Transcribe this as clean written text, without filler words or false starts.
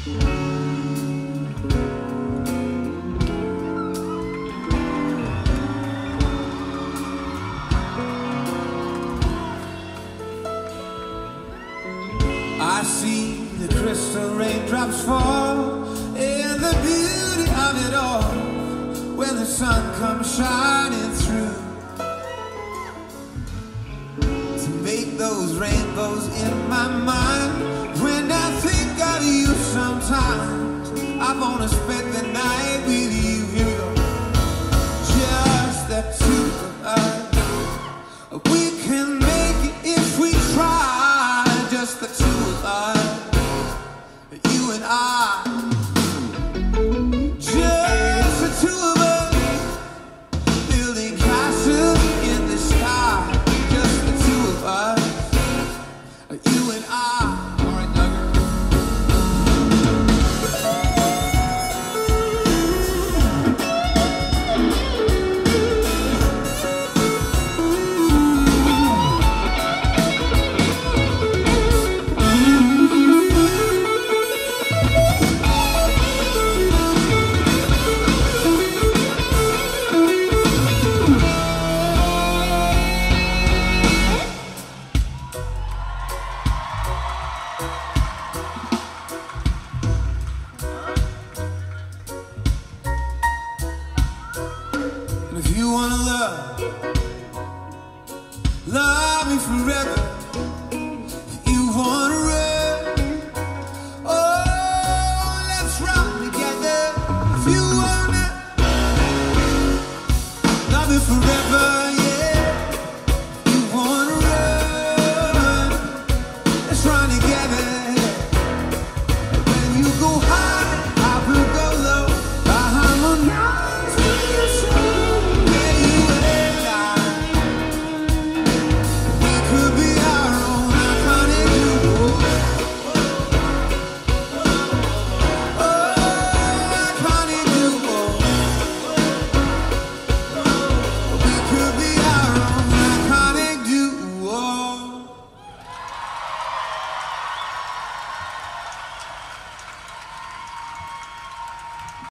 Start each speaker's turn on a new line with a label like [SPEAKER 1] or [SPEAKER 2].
[SPEAKER 1] I see the crystal raindrops fall and the beauty of it all when the sun comes shining through to make those rainbows in my mind. When I think of you sometimes, I wanna spend the night with you. Here we go. Just the two of us. We can make it if we try. Just the two of us, you and I. Just the two of us, building castles in the sky. Just the two of us, you and I. All right, love me forever. You wanna run? Oh, let's run together. If you wanna